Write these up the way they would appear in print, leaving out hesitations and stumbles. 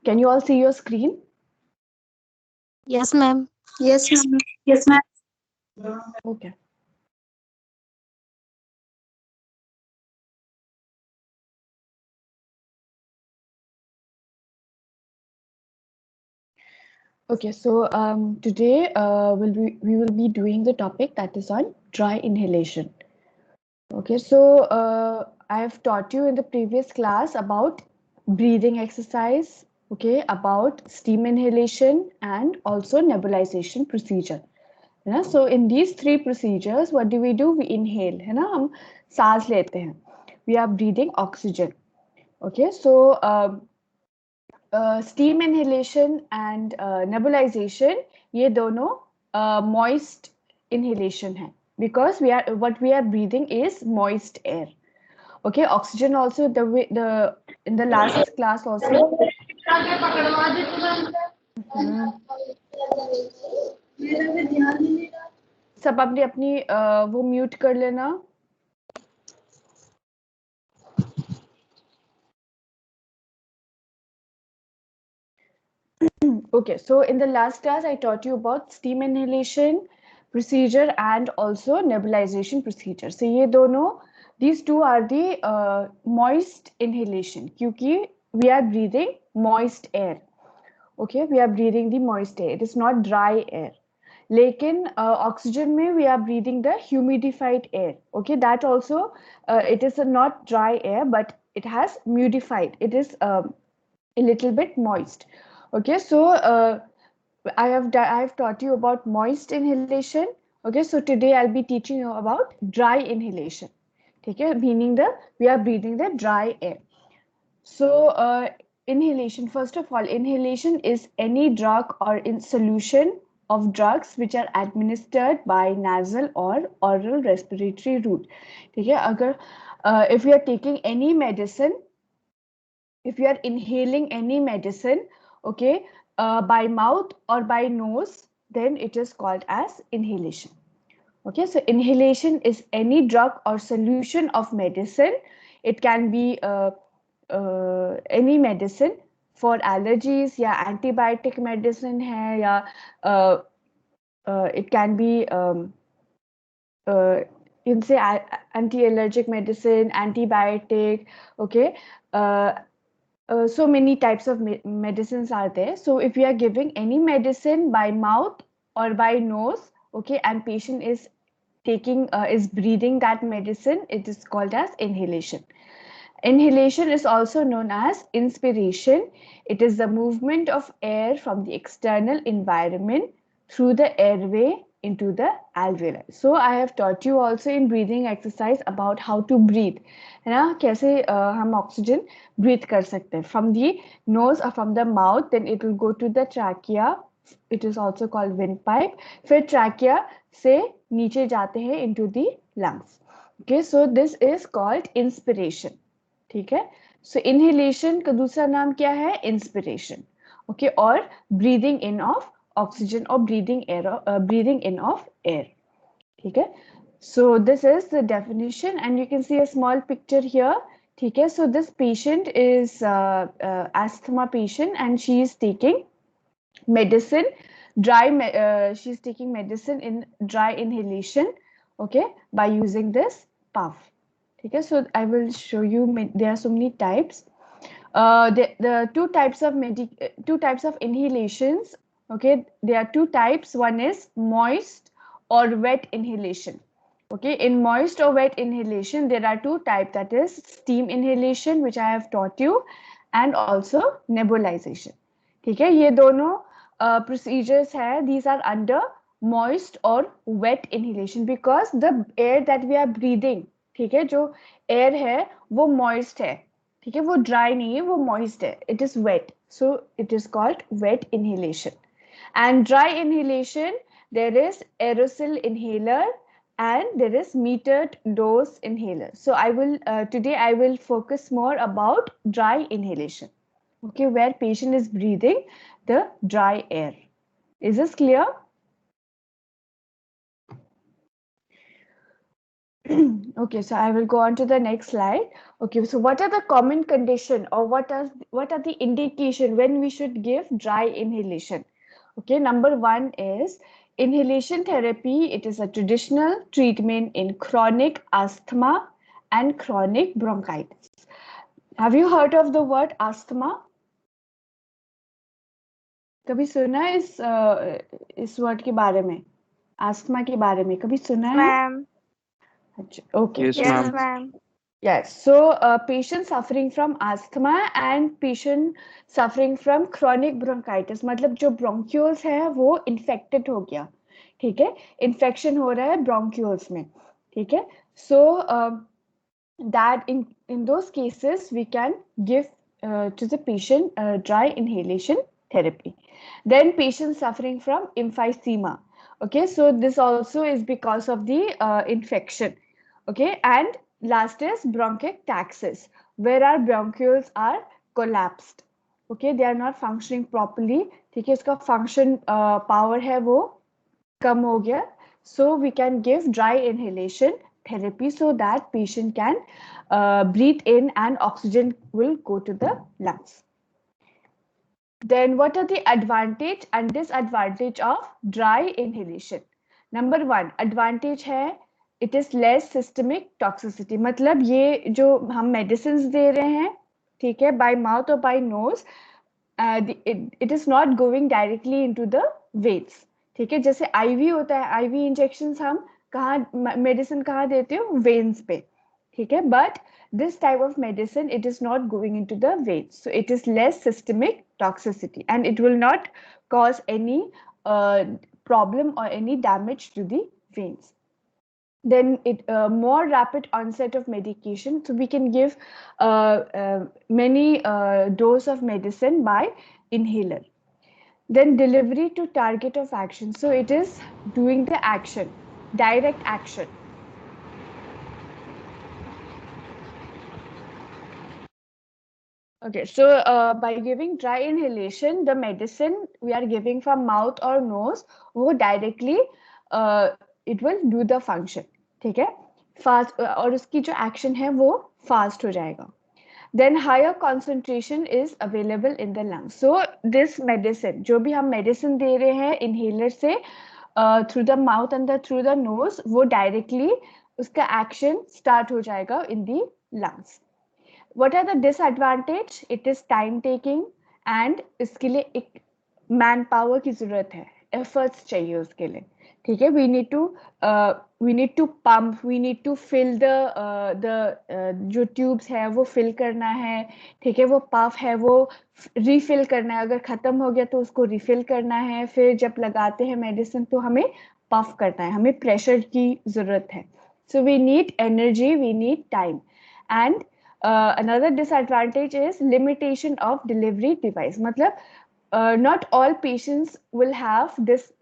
Can you all see your screen? Yes, ma'am. Yes, ma'am. Yes, ma'am. Okay. Okay, so today we will be doing the topic that is on dry inhalation. Okay, so I have taught you in the previous class about breathing exercise, okay, about steam inhalation and also nebulization procedure. है ना? So in these three procedures, what do? We inhale, है ना? हम सांस लेते हैं. We are breathing oxygen. Okay, so steam inhalation and nebulization, ये दोनों moist inhalation है, because what we are breathing is moist air. Okay, oxygen also in the last class also. सब अपनी अपनी वो म्यूट कर लेना. Okay, so in the last class I taught you about steam inhalation procedure and also nebulization procedure. So ये दोनों, these two are the moist inhalation, क्योंकि we are breathing moist air. Okay, we are breathing the moist air. It is not dry air. लेकिन oxygen में we are breathing the humidified air. Okay, that also it is not dry air, but it has humidified. It is a little bit moist. Okay, so I have taught you about moist inhalation. Okay, so today I'll be teaching you about dry inhalation. Okay, meaning we are breathing the dry air. So inhalation, first of all, inhalation is any drug or in solution of drugs which are administered by nasal or oral respiratory route. ठीक है, अगर if you are taking any medicine, if you are inhaling any medicine, okay, by mouth or by nose, then it is called as inhalation. Okay, so inhalation is any drug or solution of medicine. It can be any medicine for allergies, या antibiotic medicine है, या it can be you can say anti-allergic medicine, antibiotic. Okay, so many types of medicines are there. So if you are giving any medicine by mouth or by nose, okay, and patient is taking is breathing that medicine, it is called as inhalation. Inhalation is also known as inspiration. It is the movement of air from the external environment through the airway into the alveoli. So I have taught you also in breathing exercise about how to breathe. है ना, कैसे हम oxygen breathe कर सकते हैं from the nose or from the mouth, then it will go to the trachea. It is also called windpipe. फिर trachea से नीचे जाते हैं into the lungs. Okay, so this is called inspiration. ठीक है, सो इनहेलेशन का दूसरा नाम क्या है? इंस्पिरेशन. ओके, और ब्रीदिंग इन ऑफ ऑक्सीजन और ब्रीदिंग इन ऑफ एयर. ठीक है, so this is the definition and you can C a small picture here. ठीक है, so this patient is asthma patient and she is taking medicine she is taking medicine in dry inhalation, okay, by using this puff. Okay, so I will show you, there are so many types. The two types of inhalations. Okay, there are two types. One is moist or wet inhalation. Okay, in moist or wet inhalation, there are two types, that is steam inhalation, which I have taught you, and also nebulization. ठीक है, ये दोनों procedures है. These are under moist or wet inhalation because the air that we are breathing, ठीक है, जो air है वो moist है. ठीक है, वो dry नहीं है, वो moist है. It is wet, so it is called wet inhalation. And dry inhalation, there is aerosol inhaler and there is metered dose inhaler. So I will today I will focus more about dry inhalation. Okay, where patient is breathing the dry air. Is this clear? Okay, so I will go on to the next slide. Okay, so what are the common condition or what are the indication when we should give dry inhalation? Okay, number one is inhalation therapy. It is a traditional treatment in chronic asthma and chronic bronchitis. Have you heard of the word asthma? कभी सुना है इस word के बारे में? Asthma के बारे में कभी सुना है? Ma'am. अच्छा, okay. Yes, Yes, ma'am. ma'am. Yes, so patient suffering from asthma and patient suffering from chronic bronchitis, मतलब जो bronchioles है वो infected हो गया, ठीक है, infection हो रहा है bronchioles में, ठीक है, so that in those cases we can give to the patient dry inhalation therapy. Then patient suffering from emphysema, okay, so this also is because of the infection, okay, and last is bronchiectasis, where our bronchioles are collapsed, okay, they are not functioning properly, ठीक है, इसका function power है वो कम हो गया, so we can give dry inhalation therapy so that patient can breathe in and oxygen will go to the lungs. Then what are the advantage and disadvantage of dry inhalation? Number one advantage है it is less systemic toxicity, मतलब ये जो हम medicines दे रहे हैं, ठीक है, by mouth or by nose, it is not going directly into the veins, ठीक है, जैसे IV होता है, IV injections हम कहाँ मेडिसिन कहाँ देते हो, वेन्स पे, ठीक है, but this type of medicine it is not going into the veins, so it is less systemic toxicity and it will not cause any problem or any damage to the veins. Then it more rapid onset of medication, so we can give many dose of medicine by inhaler. Then delivery to target of action, so it is doing the action, direct action. Okay, so by giving dry inhalation, the medicine we are giving from mouth or nose, वो directly it will do the function, ठीक है, fast, और उसकी जो action है वो fast हो जाएगा. Then higher concentration is available in the lungs. So this medicine, जो भी हम medicine दे रहे हैं inhaler से through the mouth and through the nose, वो directly उसका action start हो जाएगा in the lungs. What are the disadvantage? It is time taking and इसके लिए एक मैन पावर की जरूरत है, एफर्ट्स चाहिए उसके लिए, ठीक है, we need to pump, we need to fill the जो ट्यूब्स है वो फिल करना है, ठीक है, वो पफ है वो रिफिल करना है, अगर खत्म हो गया तो उसको रिफिल करना है, फिर जब लगाते हैं मेडिसिन तो हमें पफ करना है, हमें प्रेशर की जरूरत है, so we need energy, we need time. And another disadvantage is limitation of delivery device, मतलब not all patients will have this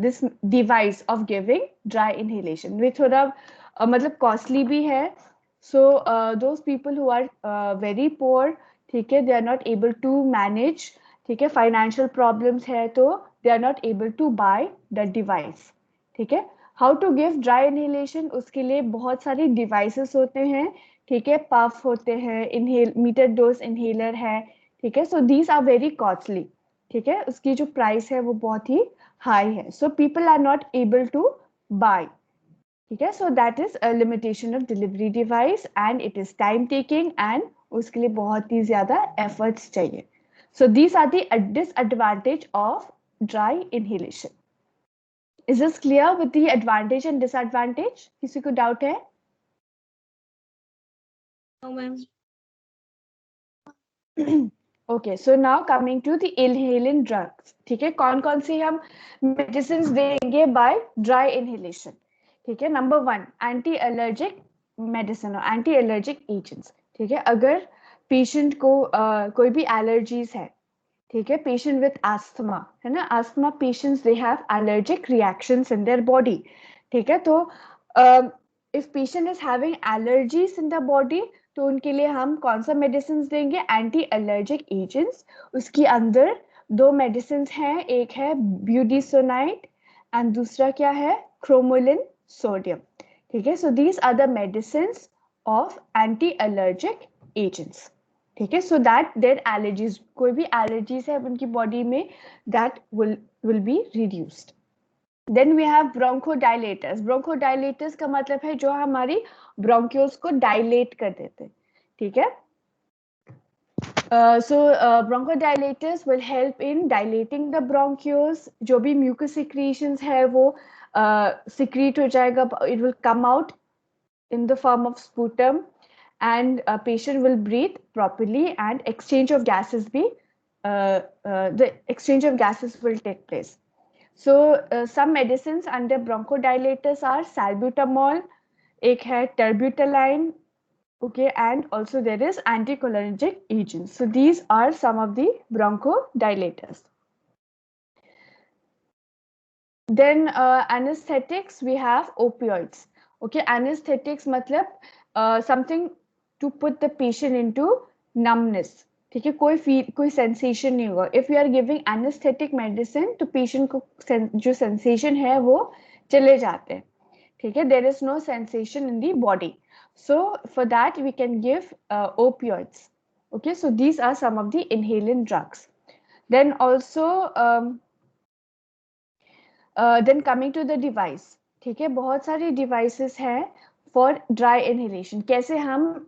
this device of giving dry inhalation, वे थोड़ा मतलब costly भी है, so those people who are very poor, ठीक है, they are not able to manage, ठीक है, financial problems है तो they are not able to buy the device, ठीक है. How to give dry inhalation, उसके लिए बहुत सारी डिवाइसेस होते हैं, ठीक है, पफ होते हैं, इनहेल मीटर डोज इनहेलर है, ठीक है, so these are very costly, ठीक है, उसकी जो प्राइस है वो बहुत ही हाई है, so people are not able to buy, ठीक है, so that is a limitation of delivery device and it is time taking and उसके लिए बहुत ही ज्यादा एफर्ट्स चाहिए. So these are the disadvantage of dry inhalation. Is this clear with the advantage and disadvantage? किसी को doubt है? No, ma'am. Okay, so now coming to the inhalant drugs, ठीक है, कौन कौन सी हम medicines देंगे by dry inhalation, ठीक है. Number one, anti-allergic medicine और anti-allergic agents, ठीक है, अगर patient को कोई भी allergies है, ठीक है, patient with asthma है ना, asthma patients they have allergic reactions in their body, ठीक है, तो if patient is having allergies in the body तो उनके लिए हम कौन सा मेडिसिन देंगे, एंटी एलर्जिक एजेंट्स. उसके अंदर दो मेडिसिन हैं, एक है ब्यूडिसोनाइड एंड दूसरा क्या है, क्रोमोलिन sodium. ठीक है, so these are the medicines of anti-allergic agents. ठीक है, so that their allergies, कोई भी allergies है उनकी body में, that will be reduced. Then we have bronchodilators. Bronchodilators का मतलब है जो हमारी bronchioles को dilate कर देते हैं. ठीक है, so bronchodilators will help in dilating the bronchioles. जो भी mucus secretions है वो secrete हो जाएगा, it will come out in the form of sputum, and a patient will breathe properly, and exchange of gases the exchange of gases will take place. So some medicines under bronchodilators are salbutamol, एक है terbutaline, okay, and also there is anticholinergic agents. So these are some of the bronchodilators. Then anesthetics, we have opioids. Okay, anesthetics matlab something to put the patient into numbness. ठीक है, कोई sensation नहीं होगा. If you are giving anesthetic medicine तो patient को जो sensation है वो चले जाते हैं. ठीक है, there is no sensation in the body. So for that we can give opioids. Okay, so these are some of the inhalant drugs. Then also then coming to the device. ठीक है, बहुत सारी devices हैं for dry inhalation. कैसे हम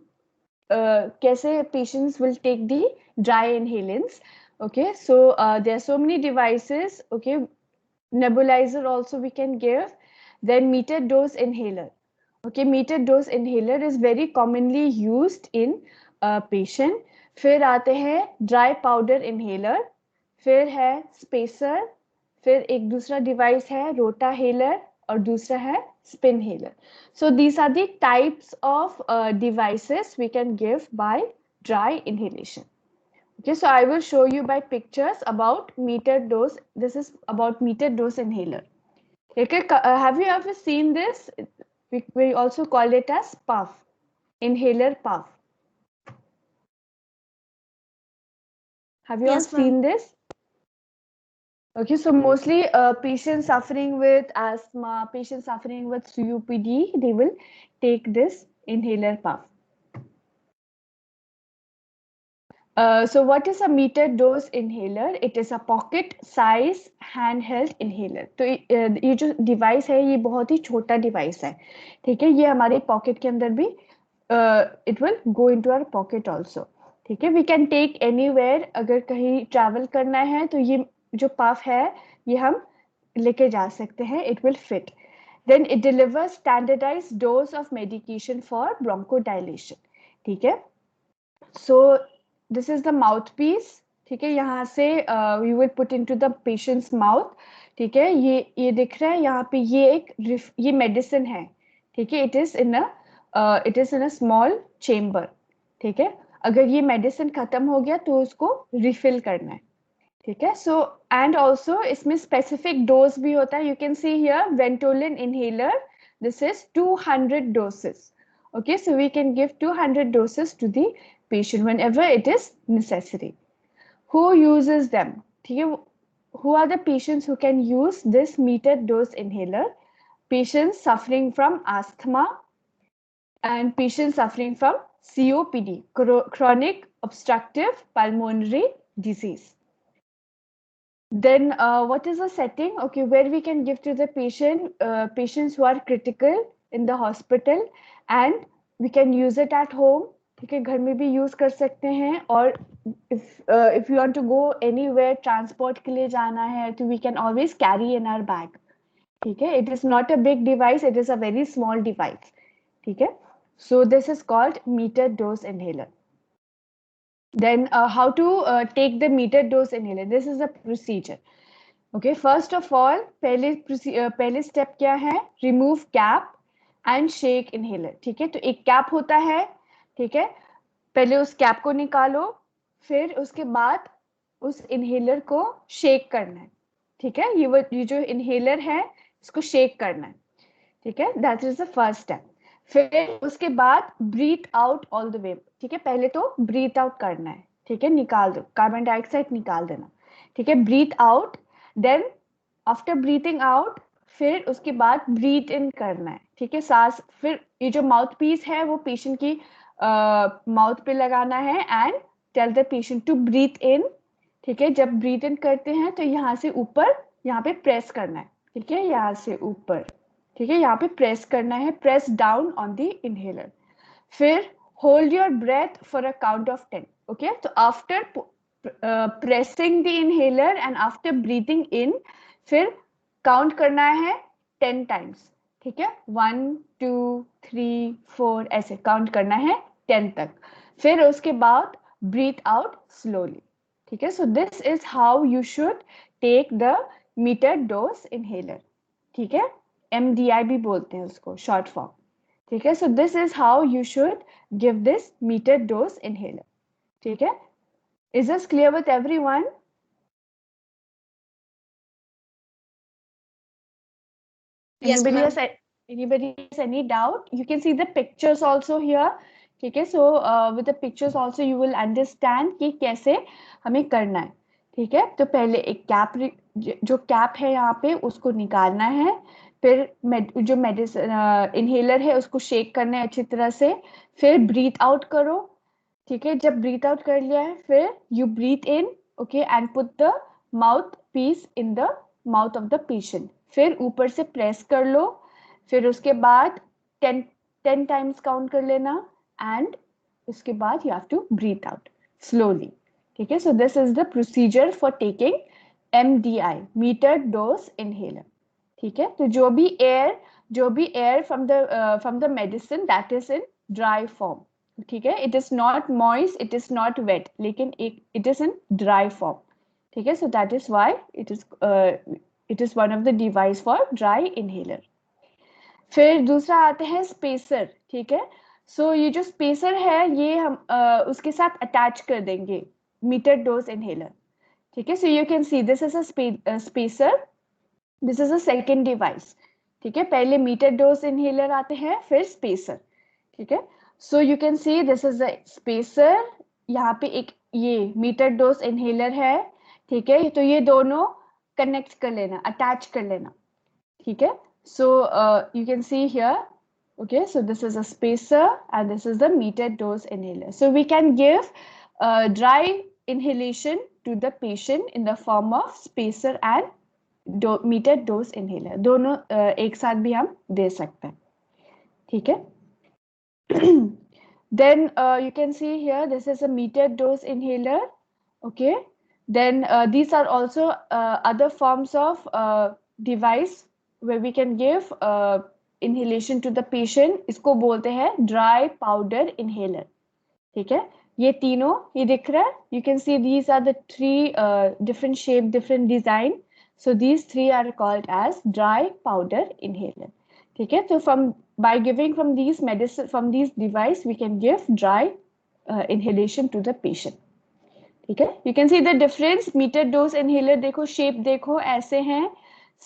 कैसे patients will take the dry inhalants. Okay, so there are so many devices. Okay, nebulizer also we can give. Then metered dose inhaler. Okay, metered dose inhaler is very commonly used in patient. फिर आते हैं dry powder inhaler, फिर है spacer, फिर एक दूसरा device है रोटाहेलर और दूसरा है spinhaler. So these are the types of devices we can give by dry inhalation. Okay, so I will show you by pictures about metered dose. This is about metered dose inhaler. Okay, have you ever seen this? We also call it as puff, inhaler puff. Have you all Yes, ma'am. seen this? Okay, so mostly patients suffering with asthma, patients suffering with COPD, they will take this inhaler puff. So what is a metered dose inhaler? It is a pocket size handheld inhaler. तो ये जो device है ये बहुत ही छोटा device है. ठीक है, ये हमारे पॉकेट के अंदर भी it will go into our pocket also. ठीक है, we can take anywhere. अगर कहीं travel करना है तो ये जो puff है ये हम लेके जा सकते हैं. It will fit. Then it delivers standardized dose of medication for bronchodilation. ठीक है, so this is the mouthpiece. ठीक है, यहाँ से we will put into the patient's mouth. ठीक है, ये दिख रहा है यहाँ पे, ये medicine है. ठीक है, it is in a small chamber. ठीक है, अगर ये medicine खत्म हो गया तो उसको refill करना है. ठीक है, so and also इसमें specific dose भी होता है. You can see here Ventolin inhaler. This is 200 doses. Okay, so we can give 200 doses to the patient whenever it is necessary. Who uses them? ठीक है, who are the patients who can use this metered dose inhaler? Patients suffering from asthma and patients suffering from COPD, chronic obstructive pulmonary disease. Then what is the setting? Okay, where we can give to the patients who are critical in the hospital, and we can use it at home. ठीक है, घर में भी use कर सकते हैं. और if you want to go anywhere, transport के लिए जाना है तो we can always carry in our bag. ठीक है, it is not a big device, it is a very small device. ठीक है, so this is called metered dose inhaler. Then how to take the metered dose inhaler? This is the procedure. Okay, first of all, पहले step क्या है? Remove cap and shake inhaler. ठीक है, तो एक cap होता है. ठीक है, पहले उस cap को निकालो, फिर उसके बाद उस inhaler को shake करना है. ठीक है, ये जो inhaler है इसको shake करना है. ठीक है, that is the first step. फिर उसके बाद breathe out all the way. ठीक है, पहले तो breathe out करना है. ठीक है, निकाल दो, कार्बन डाइऑक्साइड निकाल देना. ठीक है, breathe out. Then after breathing out, फिर उसके बाद ब्रीथ इन करना है, ठीक है। सांस, फिर ये जो माउथ पीस है वो पेशेंट की माउथ पे लगाना है and tell the patient to breathe in, ठीक है। जब ब्रीथ इन करते हैं तो यहाँ से ऊपर यहाँ पे प्रेस करना है, ठीक है, यहाँ से ऊपर, ठीक है, यहाँ पे प्रेस करना है, press down on the inhaler. फिर hold your breath for a count of 10, okay. तो after pressing the inhaler and after breathing in, फिर काउंट करना है 10 टाइम्स, ठीक है, 1 2 3 4 ऐसे काउंट करना है 10 तक। फिर उसके बाद ब्रीथ आउट स्लोली, ठीक है। So this is how you should take the meter dose inhaler, ठीक है। MDI भी बोलते हैं उसको, शॉर्ट फॉर्म, ठीक है। So this is how you should give this meter dose inhaler, ठीक है। Is this clear with everyone? Yes, Anybody ma'am. has anybody has any doubt? You can see the pictures also here, ठीक है। So with the pictures also you will understand कि कैसे हमें करना है, ठीक है। तो पहले एक कैप, जो कैप है यहाँ पे उसको निकालना है, फिर जो मेडिसिन इनहेलर है उसको शेक करना है अच्छी तरह से, फिर ब्रीथ आउट करो, ठीक है। जब ब्रीथ आउट कर लिया है फिर you breathe in, okay, and put the mouthpiece in the mouth of the patient, फिर ऊपर से प्रेस कर लो, फिर उसके बाद 10 टाइम्स काउंट कर लेना एंड उसके बाद you have to breathe out slowly, ठीक है। So this is the procedure for taking MDI, meter dose inhaler, ठीक है। तो जो भी air from the medicine that is in dry form, ठीक है, it is not moist, it is not wet, लेकिन it is in dry form, ठीक है। So that is why it is one of the device for dry inhaler. फिर दूसरा आता है spacer, ठीक है। सो ये जो स्पेसर है ये हम उसके साथ अटैच कर देंगे मीटर डोज इनहेलर, ठीक है। So you can see this is a spacer, this is a second device, ठीक है। पहले मीटर डोज इनहेलर आते हैं फिर स्पेसर, ठीक है। So you can see this is a spacer, यहाँ पे एक ये मीटर डोज इनहेलर है, ठीक है। तो ये दोनों कनेक्ट कर लेना, अटैच कर लेना, ठीक है। So you can see here, okay, so this is a spacer and this is the meter dose inhaler. So we can give dry inhalation to the patient in the form of spacer and meter dose inhaler, दोनों एक साथ भी हम दे सकते हैं, ठीक है। Then you can see here this is a meter dose inhaler, okay. Then these are also other forms of device where we can give inhalation to the patient, इसको बोलते हैं dry powder inhaler, ठीक है। ये तीनों ये दिख रहा है, you can see these are the three different shape, different design, so these three are called as dry powder inhaler, ठीक है। तो by giving from these medicine, from these device we can give dry inhalation to the patient, ठीक है। you can see the difference, meter dose inhaler देखो shape देखो ऐसे हैं,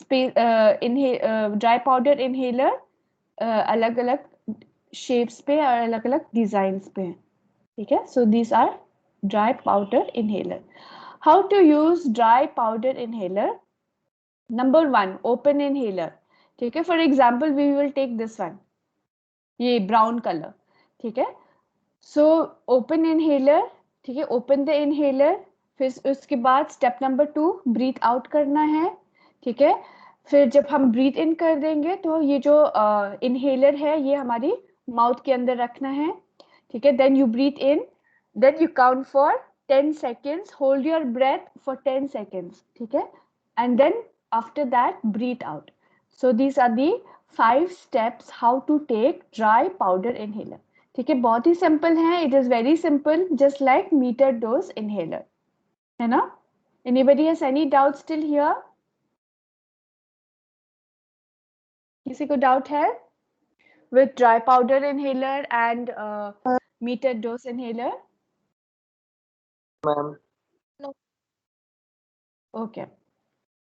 dry powder inhaler अलग अलग शेप्स पे और अलग अलग डिजाइन्स पे हैं, ठीक है। So these are dry powder inhaler. How to use dry powder inhaler? Number 1, open inhaler, ठीक है। For example we will take this one, ये ब्राउन कलर, ठीक है। सो ओपन इनहेलर, ठीक है, ओपन द इनहेलर, फिर उसके बाद स्टेप नंबर 2 ब्रीथ आउट करना है, ठीक है। फिर जब हम ब्रीथ इन कर देंगे तो ये जो इनहेलर है ये हमारी माउथ के अंदर रखना है, ठीक है। Then you breathe in, then you count for 10 seconds, hold your breath for 10 seconds, ठीक है, and then after that breathe out. So these are the 5 steps how to take dry powder inhaler, ठीक है। बहुत ही simple है, it is very simple, just like meter dose inhaler, है ना। Anybody has any doubt still here? किसी को doubt है with dry powder inhaler and meter dose inhaler? Ma'am. No. Okay.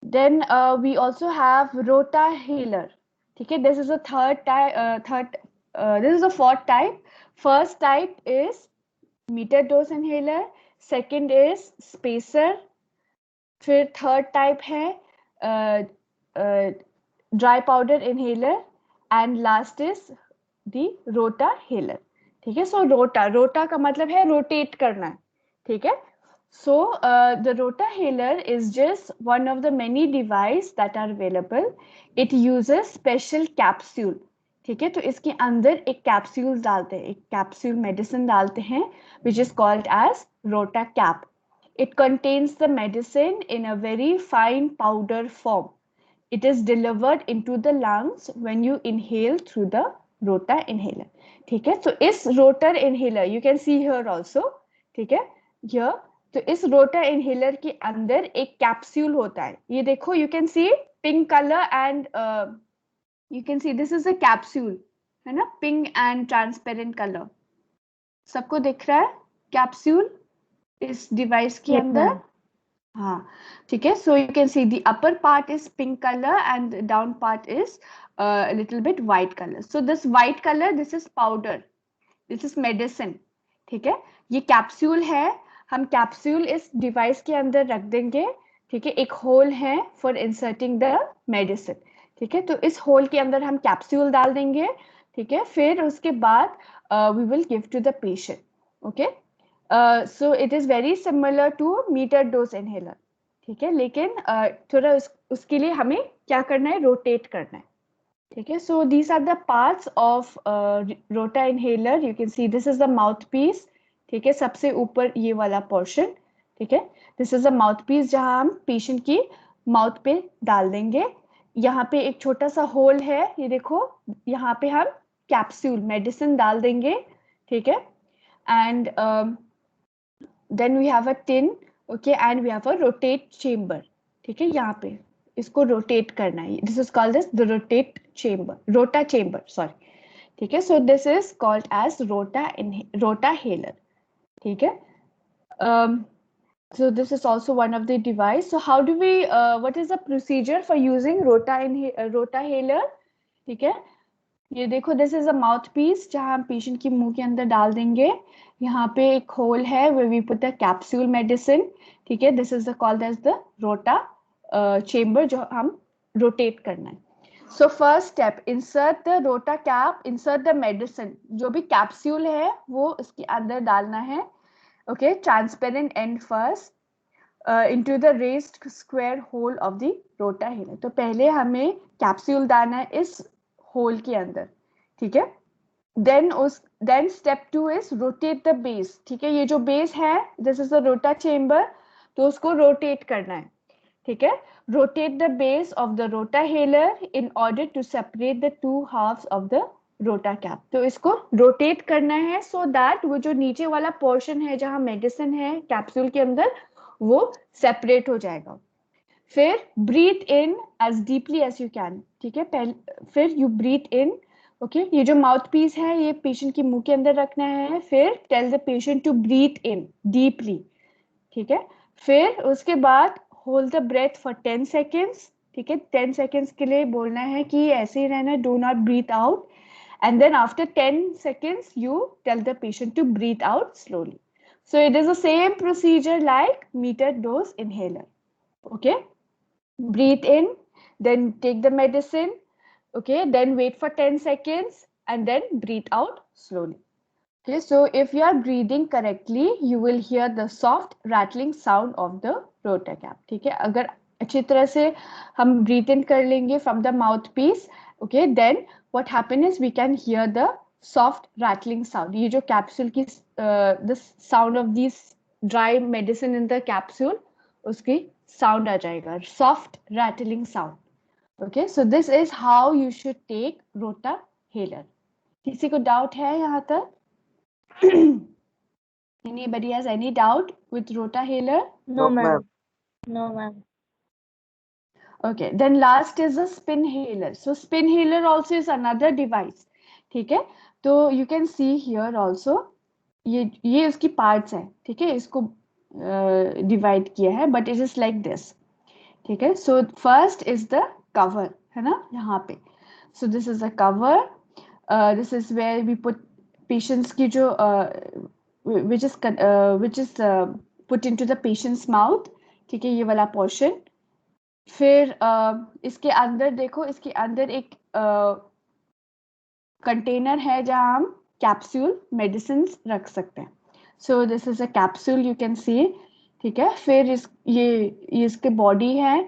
Then we also have rotahaler, ठीक है। This is a this is a fourth type. First type is meter dose inhaler, second is spacer, फिर third type है dry powder inhaler, and last is the rotahaler. ठीक है, so rota का मतलब है rotate करना है. ठीक है, so the rotahaler is just one of the many device that are available. It uses special capsule. ठीक है, तो इसके अंदर एक कैप्सूल डालते हैं, एक कैप्सूल मेडिसिन डालते हैं, which is called as rota cap. It contains the medicine in a very fine powder form. It is delivered into the lungs when you inhale through the rota inhaler. ठीक है, तो इस rotor inhaler you can see here also. ठीक है, here, तो इस रोटा inhaler के अंदर एक कैप्सूल होता है. ये देखो, you can see pink color and you can see this is a capsule, है ना, pink and transparent color. सबको दिख रहा है कैप्सूल इस डिवाइस के अंदर? हाँ, ठीक है, so you can see the upper part is pink color and the down part is a little bit white color. So this white color, this is powder, this is medicine. ठीक है, ये capsule है, हम capsule इस device के अंदर रख देंगे. ठीक है, एक होल है फॉर इंसर्टिंग द मेडिसिन. ठीक है, तो इस होल के अंदर हम कैप्सूल डाल देंगे. ठीक है, फिर उसके बाद we will give to the patient. Okay, so it is very similar to meter dose inhaler. ठीक है, लेकिन थोड़ा उसके लिए हमें क्या करना है, रोटेट करना है. ठीक है, so these are the parts of rota inhaler. You can see this is the mouthpiece. ठीक है, सबसे ऊपर ये वाला portion. ठीक है, this is the mouthpiece जहाँ हम patient की mouth पे डाल देंगे. यहाँ पे एक छोटा सा hole है, ये देखो, यहाँ पे हम capsule medicine डाल देंगे. ठीक है, and then we have a tin. Okay, and we have a rotate chamber. ठीक है, यहाँ पे इसको रोटेट करना है. This is called as the rotate chamber, rota chamber, sorry. ठीक है, so this is called as rotahaler. ठीक है, so this is also one of the device. So how do we what is the procedure for using rotahaler? ठीक है, ये देखो, this is a mouthpiece जहाँ हम पेशेंट की मुंह के अंदर डाल देंगे. यहाँ पे एक होल है where we put the capsule medicine. ठीक है, this is called as the rota chamber जो हम रोटेट करना है. So first step, insert the rota cap, insert the medicine. जो भी कैप्सूल है वो इसके अंदर डालना है. Okay, transparent and first into the raised square hole of the rotahaler. तो पहले हमें कैप्सूल डालना है इस होल के अंदर. ठीक है, then step 2 is rotate the base. ठीक है, ये जो बेस है, this is the rota chamber, तो उसको रोटेट करना है. ठीक है, rotate the base of the rotahaler in order to separate the two halves of the rota cap. तो इसको रोटेट करना है so that वो जो नीचे वाला पोर्शन है जहाँ मेडिसिन है कैप्सूल के अंदर, वो सेपरेट हो जाएगा. फिर breathe in as deeply as you can. ठीक है, फिर यू ब्रीथ इन. ओके, ये जो माउथ पीस है ये पेशेंट के मुंह के अंदर रखना है. फिर tell the patient to breathe in deeply. ठीक है, फिर उसके बाद hold the breath for 10 seconds. ठीक है, 10 सेकेंड्स के लिए बोलना है कि ऐसे ही रहना, do not breathe out. And then after 10 seconds you tell the patient to breathe out slowly. So it is the same procedure like meter dose inhaler. Okay, breathe in, then take the medicine. Okay, then wait for 10 seconds and then breathe out slowly. Okay, so if you are breathing correctly you will hear the soft rattling sound of the rota cap. ठीक है, अगर अच्छी तरह से हम breathe in कर लेंगे from the mouthpiece, okay, then what happen is we can hear the soft rattling sound. ये जो capsule की the sound of these dry medicine in the capsule, उसकी sound आ जाएगा, soft rattling sound. Okay, so this is how you should take rotahaler. किसी को doubt है यहाँ तक? Anybody has any doubt with rotahaler? No, ma'am. No, ma'am. Okay, then last is a spinhaler. So spinhaler also is another device. ठीक है, तो you can see here also, ये उसकी parts है. ठीक है, इसको divide किया है, but it is like this. ठीक है, so first is the cover, है ना, यहाँ पे. So this is the cover. This is where we put patients की जो which is put into the patient's mouth. ठीक है, ये वाला portion. फिर इसके अंदर देखो, इसके अंदर एक कंटेनर है जहां हम कैप्सूल मेडिसिन रख सकते हैं. So this is a capsule, you can see. ठीक है. फिर ये इसके बॉडी है.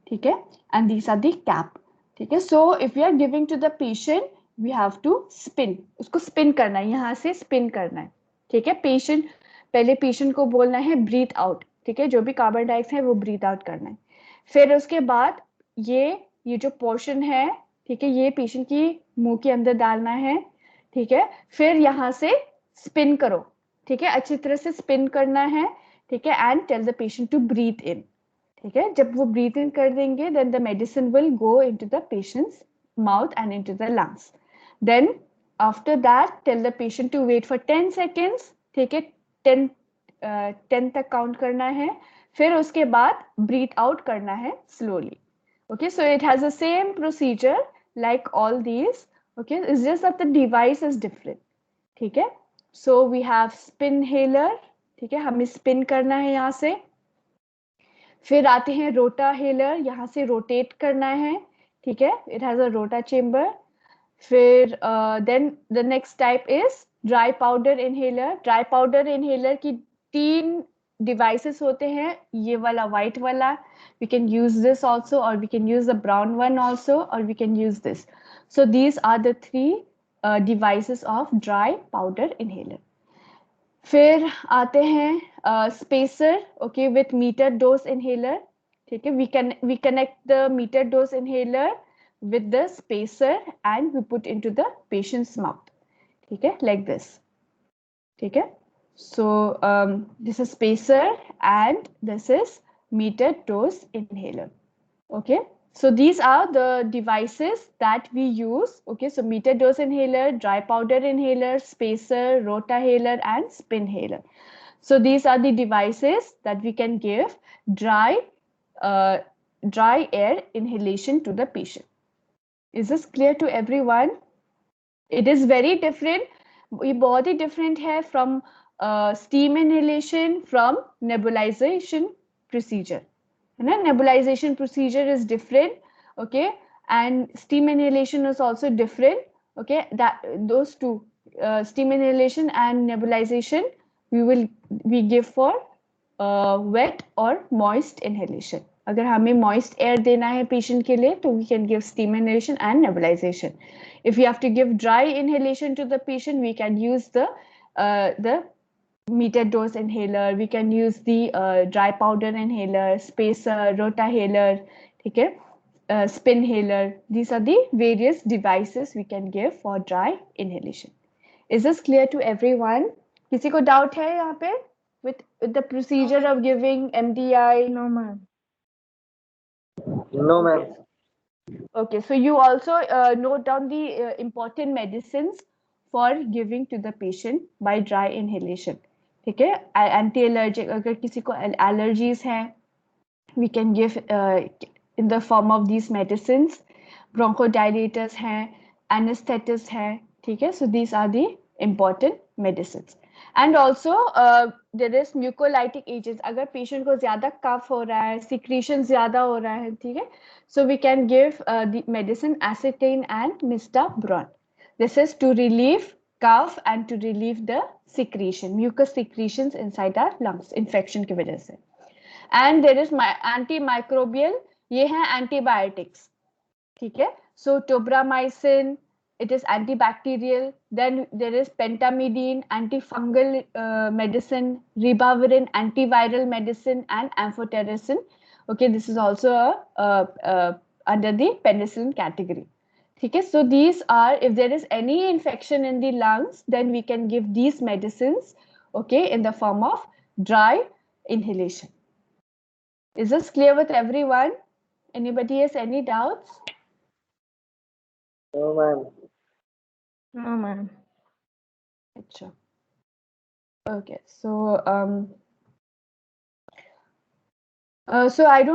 ठीक है. And these are the cap. ठीक है. So if you are giving to the patient, we have to spin. उसको स्पिन करना है, यहाँ से स्पिन करना है. ठीक है. पहले पेशेंट को बोलना है ब्रीथ आउट. ठीक है. जो भी कार्बन डाइऑक्साइड है वो ब्रीथ आउट करना है. फिर उसके बाद ये जो पोर्शन है, ठीक है, ये पेशेंट की मुंह के अंदर डालना है. ठीक है. फिर यहाँ से स्पिन करो. ठीक है. अच्छी तरह से स्पिन करना है. ठीक है. And tell the patient to breathe in. ठीक है. जब वो ब्रीथ इन कर देंगे, then the medicine will go into the patient's mouth and into the lungs. Then after that tell the patient to wait for 10 seconds. ठीक है. 10 10 तक count करना है. फिर उसके बाद ब्रीथ आउट करना है slowly. Okay, so it has the same procedure like all these. Okay, it's just that the device is different. ठीक है. So we have spin inhaler. ठीक है. हमें spin करना है यहाँ से. फिर आते हैं रोटा हेलर. यहाँ से रोटेट करना है. ठीक है. It has a rota chamber. फिर then the next type is dry powder inhaler. Dry powder inhaler की 3 devices होते हैं. ये वाला white वाला, we can use this also, or we can use the brown one also, or we can use this. So these are the 3 devices of dry powder inhaler. फिर आते हैं spacer. Okay, with meter dose inhaler. ठीक है. We connect the meter dose inhaler with the spacer and we put into the patient's mouth. ठीक है. Like this. ठीक है. So this is spacer and this is meter dose inhaler. Okay. So these are the devices that we use. Okay. So meter dose inhaler, dry powder inhaler, spacer, rotahaler and spin inhaler. So these are the devices that we can give dry air inhalation to the patient. Is this clear to everyone? It is very different. ये बहुत ही different है from steam inhalation, from nebulization procedure. है ना? Nebulization procedure is different. Okay. And steam inhalation is also different. Okay. Those two, steam inhalation and nebulization, we give for wet or moist inhalation. अगर हमें moist air देना है patient के लिए, तो we can give steam inhalation and nebulization. If we have to give dry inhalation to the patient, we can use the meter dose inhaler. We can use the dry powder inhaler, spacer, rotahaler. ठीक है. Spin inhaler. These are the various devices we can give for dry inhalation. Is this clear to everyone? किसी को doubt है यहाँ पे with the procedure of giving MDI? No, ma'am. No, ma'am. Okay, so you also note down the important medicines for giving to the patient by dry inhalation. ठीक है. Anti allergic, अगर किसी को एलर्जीज हैं, we can give in the form of these medicines. Bronchodilators हैं, anesthetists हैं. ठीक है. So these are the important medicines. And also there is mucolytic agents. अगर patient को ज़्यादा cough हो रहा है, secretion ज़्यादा हो रहा है, ठीक है, so we can give the medicine acetane and mistabrone. This is to relieve cough and to relieve the secretion, mucus secretions inside our lungs, infection की वजह से. And there is antimicrobial, ये हैं antibiotics. ठीक है. So tobramycin, it is antibacterial. Then there is pentamidine, antifungal medicine, ribavirin, antiviral medicine, and amphotericin. Okay, this is also under the penicillin category. ठीक है. So these are, if there is any infection in the lungs, then we can give these medicines, okay, in the form of dry inhalation. Is this clear with everyone? Anybody has any doubts? No, ma'am. No, ma'am. Achha. Okay, so so I don't